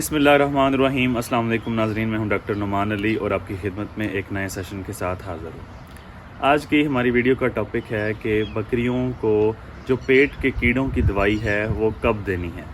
बिस्मिल्लाहिर्रहमानिर्रहीम। अस्सलाम वालेकुम नाज़रीन, मैं हूं डॉक्टर नुमान अली और आपकी खिदमत में एक नए सेशन के साथ हाज़िर हूं। आज की हमारी वीडियो का टॉपिक है कि बकरियों को जो पेट के कीड़ों की दवाई है वो कब देनी है।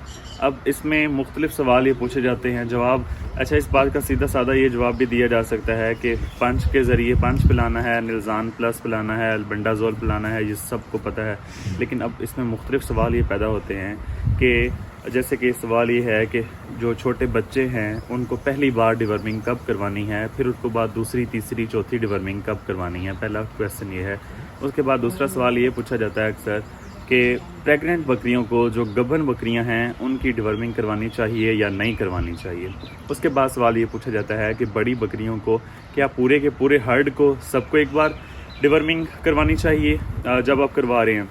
अब इसमें मुख्तलिफ सवाल ये पूछे जाते हैं, जवाब इस बात का सीधा साधा ये जवाब भी दिया जा सकता है कि पंच के ज़रिए पंच पिलाना है, निलजान प्लस पिलाना है, अल्बेंडाजोल पिलाना है, ये सबको पता है। लेकिन अब इसमें मुख्तलिफ सवाल ये पैदा होते हैं कि जैसे कि सवाल ये है कि जो छोटे बच्चे हैं उनको पहली बार डिवर्मिंग कब करवानी है, फिर उसके बाद दूसरी तीसरी चौथी डिवर्मिंग कब करवानी है। पहला क्वेश्चन ये है। उसके बाद दूसरा सवाल ये पूछा जाता है अक्सर कि प्रेग्नेंट बकरियों को, जो गबन बकरियां हैं, उनकी डिवर्मिंग करवानी चाहिए या नहीं करवानी चाहिए। उसके बाद सवाल ये पूछा जाता है कि बड़ी बकरियों को क्या पूरे के पूरे हर्ड को सबको एक बार डिवर्मिंग करवानी चाहिए जब आप करवा रहे हैं,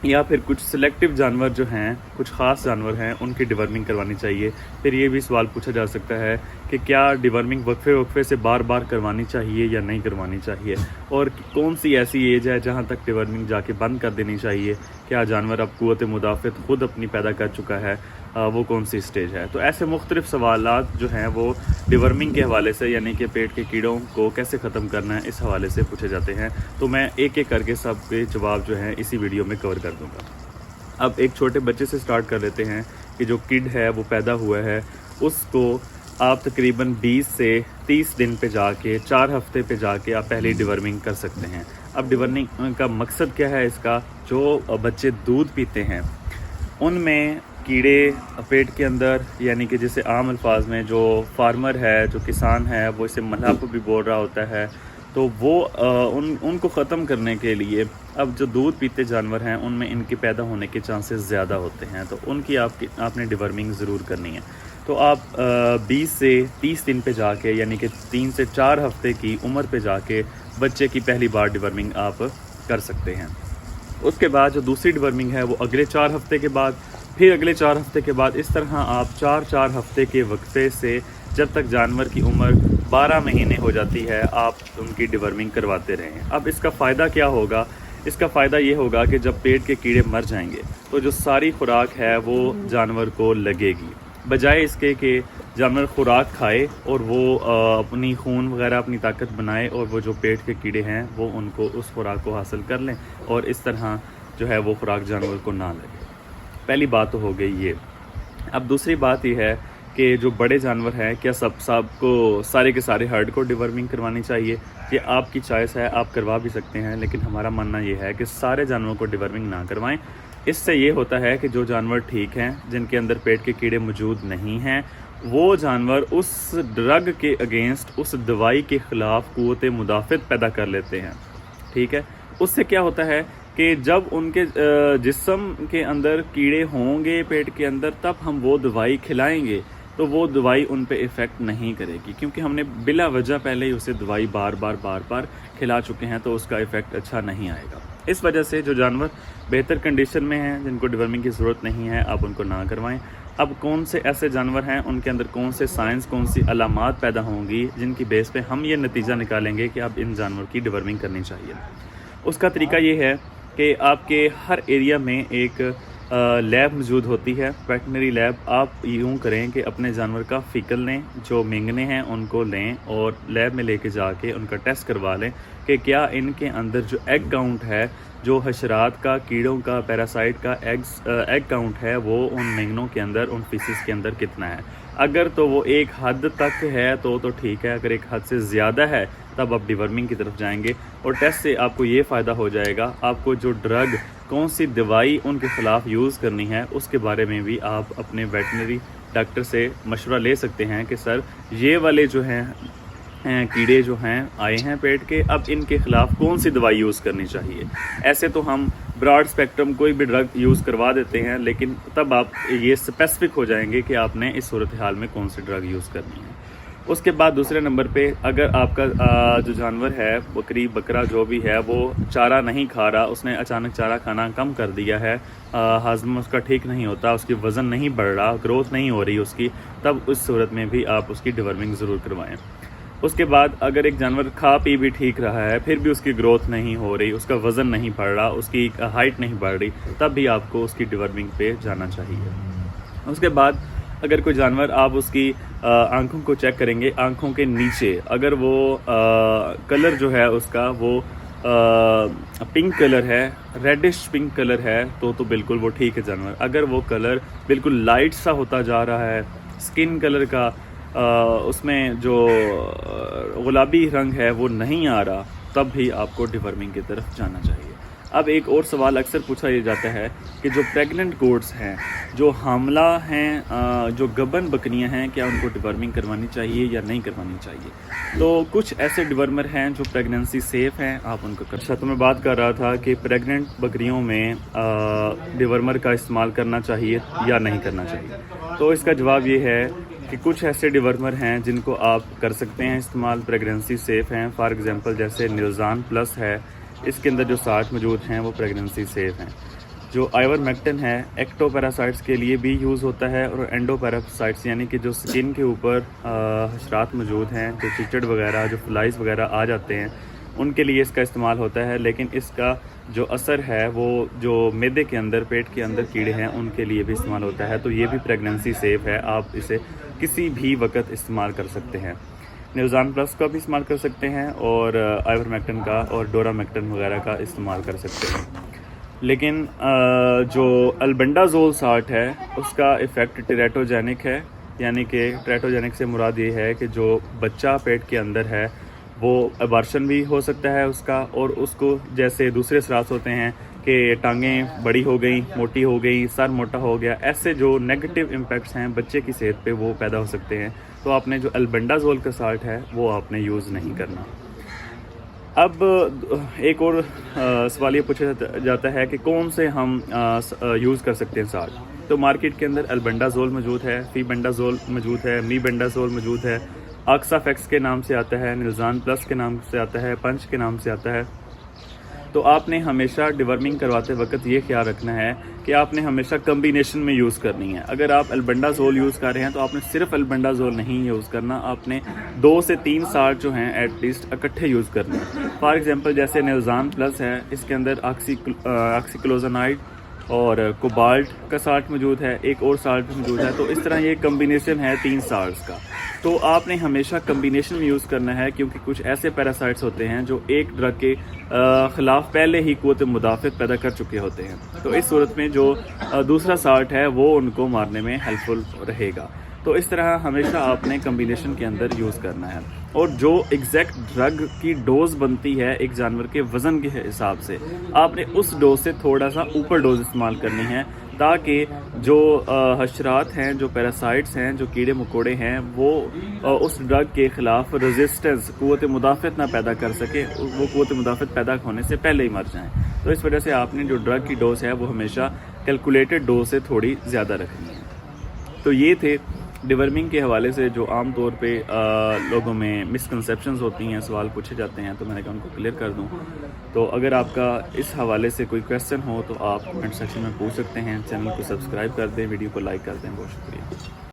या फिर कुछ सिलेक्टिव जानवर जो हैं, कुछ ख़ास जानवर हैं, उनकी डिवर्मिंग करवानी चाहिए। फिर ये भी सवाल पूछा जा सकता है कि क्या डिवर्मिंग वक्फे से बार बार करवानी चाहिए या नहीं करवानी चाहिए, और कौन सी ऐसी एज है जहाँ तक डिवर्मिंग जाके बंद कर देनी चाहिए। क्या जानवर अब क़ुव्वत मुदाफ़त ख़ुद अपनी पैदा कर चुका है, वो कौन सी स्टेज है। तो ऐसे मुख्तलिफ सवालात जो हैं वो डिवर्मिंग के हवाले से, यानी कि पेट के कीड़ों को कैसे ख़त्म करना है, इस हवाले से पूछे जाते हैं। तो मैं एक एक करके सब के जवाब जो हैं इसी वीडियो में कवर कर दूँगा। अब एक छोटे बच्चे से स्टार्ट कर लेते हैं कि जो किड है वो पैदा हुआ है, उसको आप तकरीबन 20 से 30 दिन पे जाके, 4 हफ्ते पे जाके आप पहली डिवर्मिंग कर सकते हैं। अब डिवर्मिंग का मकसद क्या है इसका, जो बच्चे दूध पीते हैं उनमें कीड़े पेट के अंदर, यानी कि जैसे आम अल्फाज में जो फार्मर है, जो किसान है, वो इसे मल्लाह भी बोल रहा होता है, तो वो उनको ख़त्म करने के लिए अब जो दूध पीते जानवर हैं उनमें इनके पैदा होने के चांसेस ज़्यादा होते हैं, तो उनकी आपने डिवर्मिंग ज़रूर करनी है। तो आप 20 से 30 दिन पे जाके, यानी कि 3 से 4 हफ्ते की उम्र पे जाके बच्चे की पहली बार डिवर्मिंग आप कर सकते हैं। उसके बाद जो दूसरी डिवर्मिंग है वो अगले 4 हफ्ते के बाद, फिर अगले 4 हफ्ते के बाद, इस तरह आप 4-4 हफ्ते के वक्फे से जब तक जानवर की उम्र 12 महीने हो जाती है आप उनकी डिवर्मिंग करवाते रहें। अब इसका फ़ायदा क्या होगा? इसका फ़ायदा ये होगा कि जब पेट के कीड़े मर जाएंगे तो जो सारी खुराक है वो जानवर को लगेगी, बजाय इसके कि जानवर खुराक खाए और वो अपनी खून वगैरह अपनी ताकत बनाए और वो जो पेट के कीड़े हैं वो उनको उस खुराक को हासिल कर लें और इस तरह जो है वो खुराक जानवर को ना लगे। पहली बात तो हो गई ये। अब दूसरी बात ये है कि जो बड़े जानवर हैं, क्या सबको सारे के सारे हर्ड को डिवर्मिंग करवानी चाहिए? ये आपकी चॉइस है, आप करवा भी सकते हैं, लेकिन हमारा मानना ये है कि सारे जानवरों को डिवर्मिंग ना करवाएं। इससे ये होता है कि जो जानवर ठीक हैं, जिनके अंदर पेट के कीड़े मौजूद नहीं हैं, वो जानवर उस ड्रग के अगेंस्ट, उस दवाई के ख़िलाफ़ क़ुव्वत मुदाफ़त पैदा कर लेते हैं। ठीक है, उससे क्या होता है कि जब उनके जिस्म के अंदर कीड़े होंगे पेट के अंदर, तब हम वो दवाई खिलाएंगे तो वो दवाई उन पे इफ़ेक्ट नहीं करेगी, क्योंकि हमने बिला वजह पहले ही उसे दवाई बार बार खिला चुके हैं, तो उसका इफ़ेक्ट अच्छा नहीं आएगा। इस वजह से जो जानवर बेहतर कंडीशन में हैं, जिनको डिवर्मिंग की ज़रूरत नहीं है, आप उनको ना करवाएं। अब कौन से ऐसे जानवर हैं, उनके अंदर कौन से साइंस, कौन सी अलामात पैदा होंगी जिनकी बेस पे हम ये नतीजा निकालेंगे कि अब इन जानवर की डिवर्मिंग करनी चाहिए। उसका तरीका ये है कि आपके हर एरिया में एक लैब मौजूद होती है, वेटनरी लैब। आप यूँ करें कि अपने जानवर का फ़िकल लें, जो मेंगने हैं उनको लें और लैब में लेके जाके उनका टेस्ट करवा लें कि क्या इनके अंदर जो एग काउंट है, जो हशरात का, कीड़ों का, पैरासाइट का एग काउंट है, वो उन मेंगनों के अंदर, उन फीसिस के अंदर कितना है। अगर तो वो एक हद तक है तो ठीक है, अगर एक हद से ज़्यादा है तब आप डिवर्मिंग की तरफ जाएंगे। और टेस्ट से आपको ये फ़ायदा हो जाएगा, आपको जो ड्रग, कौन सी दवाई उनके ख़िलाफ़ यूज़ करनी है, उसके बारे में भी आप अपने वेटनरी डॉक्टर से मशवरा ले सकते हैं कि सर ये वाले जो हैं कीड़े जो हैं आए हैं पेट के, अब इनके ख़िलाफ़ कौन सी दवाई यूज़ करनी चाहिए। ऐसे तो हम ब्रॉड स्पेक्ट्रम कोई भी ड्रग यूज़ करवा देते हैं, लेकिन तब आप ये स्पेसिफिक हो जाएंगे कि आपने इस सूरत हाल में कौन सी ड्रग यूज़ करनी है। उसके बाद दूसरे नंबर पे, अगर आपका जो जानवर है, बकरी बकरा जो भी है, वो चारा नहीं खा रहा, उसने अचानक चारा खाना कम कर दिया है, हाज़मा उसका ठीक नहीं होता, उसकी वज़न नहीं बढ़ रहा, ग्रोथ नहीं हो रही उसकी, तब उस सूरत में भी आप उसकी डिवर्मिंग ज़रूर करवाएं। उसके बाद अगर एक जानवर खा पी भी ठीक रहा है, फिर भी उसकी ग्रोथ नहीं हो रही, उसका वज़न नहीं बढ़ रहा, उसकी हाइट नहीं बढ़ रही, तब भी आपको उसकी डिवर्मिंग पे जाना चाहिए। उसके बाद اگر کوئی جانور آپ اس کی آنکھوں کو چیک کریں گے، آنکھوں کے نیچے اگر وہ کلر جو ہے اس کا وہ پنک کلر ہے، ریڈش پنک کلر ہے تو بالکل وہ ٹھیک ہے جانور. اگر وہ کلر بالکل لائٹ سا ہوتا جا رہا ہے، سکن کلر کا اس میں جو گلابی رنگ ہے وہ نہیں آ رہا، تب بھی آپ کو ڈیورمنگ کی طرف جانا چاہیے. اب ایک اور سوال اکثر پوچھا یہ جاتا ہے کہ جو پریگننٹ گوٹس ہیں، جو حاملہ ہیں، جو گبن بکریاں ہیں، کیا ان کو ڈیورمنگ کروانی چاہیے یا نہیں کروانی چاہیے؟ تو کچھ ایسے ڈیورمر ہیں جو پریگننسی سیف ہیں، آپ ان کو اچھا تو میں بات کر رہا تھا کہ پریگننٹ بکریوں میں ڈیورمر کا استعمال کرنا چاہیے یا نہیں کرنا چاہیے. تو اس کا جواب یہ ہے کہ کچھ ایسے ڈیورمر ہیں جن کو آپ کر سکتے ہیں استعمال، پریگننسی سیف ہیں. فار ایگزامپل جیسے نیوزان پلس ہے، اس کے اندر جو 60 موجود ہیں وہ پریگننسی سیف ہیں. جو آئیور میکٹن ہے ایکٹو پیراسائٹس کے لیے بھی یوز ہوتا ہے، اور اینڈو پیراسائٹس یعنی کہ جو سکن کے اوپر حشرات موجود ہیں، جو چچڑ وغیرہ، جو فلائز وغیرہ آ جاتے ہیں، ان کے لیے اس کا استعمال ہوتا ہے. لیکن اس کا جو اثر ہے وہ جو معدے کے اندر، پیٹ کے اندر کیڑے ہیں ان کے لیے بھی استعمال ہوتا ہے. تو یہ بھی پریگننسی سیف ہے، آپ اسے کسی بھی وقت استعمال کر سکتے ہیں. نیوزان پلس کا بھی استعمال کر سکتے ہیں، اور آئیور میکٹن کا اور ڈورا میکٹن وغیرہ کا استعمال کر سکتے ہیں. لیکن جو البنڈازول 60 ہے اس کا ایفیکٹ ٹیریٹوجینک ہے، یعنی کہ ٹیریٹوجینک سے مراد یہ ہے کہ جو بچہ پیٹ کے اندر ہے وہ ابارشن بھی ہو سکتا ہے اس کا، اور اس کو جیسے دوسرے اثرات ہوتے ہیں کہ ٹانگیں بڑی ہو گئیں، موٹی ہو گئی، سر موٹا ہو گیا، ایسے جو نیگیٹو امپیکٹس ہیں بچے کی صحت پہ وہ پیدا ہو سکتے ہیں. تو آپ نے جو البنڈازول کا 60 ہے وہ آپ نے یوز نہیں کرنا. اب ایک اور سوال یہ پوچھا جاتا ہے کہ کون سے ہم یوز کر سکتے ہیں 60. تو مارکیٹ کے اندر البنڈازول موجود ہے، فی بنڈازول موجود ہے، می بنڈازول موجود ہے، آکسا فیکس کے نام سے آتا ہے، نیوزان پلس کے نام سے آتا ہے، پنچ کے نام سے آتا ہے. تو آپ نے ہمیشہ ڈیورمنگ کرواتے وقت یہ خیال رکھنا ہے کہ آپ نے ہمیشہ کمبینیشن میں یوز کرنی ہے. اگر آپ البنڈازول یوز کر رہے ہیں تو آپ نے صرف البنڈازول نہیں یوز کرنا، آپ نے 2 سے 3 60 جو ہیں ایٹ لیسٹ اکٹھے یوز کرنے ہیں. فار ایگزامپل جیسے نیوزان پلس ہے، اس کے اندر آکسیکلوزانائڈ اور کوبالٹ کا 60 موجود ہے، ایک اور 60 موجود ہے. تو اس طرح یہ کمبینیشن ہے 3 60 کا. تو آپ نے ہمیشہ کمبینیشن میں یوز کرنا ہے، کیونکہ کچھ ایسے پیراسائٹس ہوتے ہیں جو ایک ڈرگ کے خلاف پہلے ہی قوت مدافعت پیدا کر چکے ہوتے ہیں. تو اس صورت میں جو دوسرا 60 ہے وہ ان کو مارنے میں ہیلپ فل رہے گا. تو اس طرح ہمیشہ آپ نے کمبینیشن کے اندر یوز کرنا ہے. اور جو ایگزیکٹ ڈرگ کی ڈوز بنتی ہے ایک جانور کے وزن کے حساب سے، آپ نے اس ڈوز سے تھوڑا سا اوپر ڈوز استعمال کرنی ہے، تاکہ جو حشرات ہیں، جو پیراسائٹس ہیں، جو کیڑے مکوڑے ہیں، وہ اس ڈرگ کے خلاف ریزسٹنس، قوت مدافعت نہ پیدا کر سکے، وہ قوت مدافعت پیدا ہونے سے پہلے ہی مر جائیں. تو اس وجہ سے آپ نے جو ڈرگ کی ڈوز ہے وہ ہمیشہ کیلکولیٹڈ ڈوز سے تھوڑی زیادہ رکھنی ہے. تو یہ تھے ڈیورمنگ کے حوالے سے جو عام طور پہ لوگوں میں مسکنسیپشنز ہوتی ہیں، سوال پوچھے جاتے ہیں، تو میں نے کہا ان کو کلیئر کر دوں. تو اگر آپ کا اس حوالے سے کوئی کویسچن ہو تو آپ کمنٹ سیکشن میں پوچھ سکتے ہیں. چینل کو سبسکرائب کر دیں، ویڈیو کو لائک کر دیں. بہت شکریہ.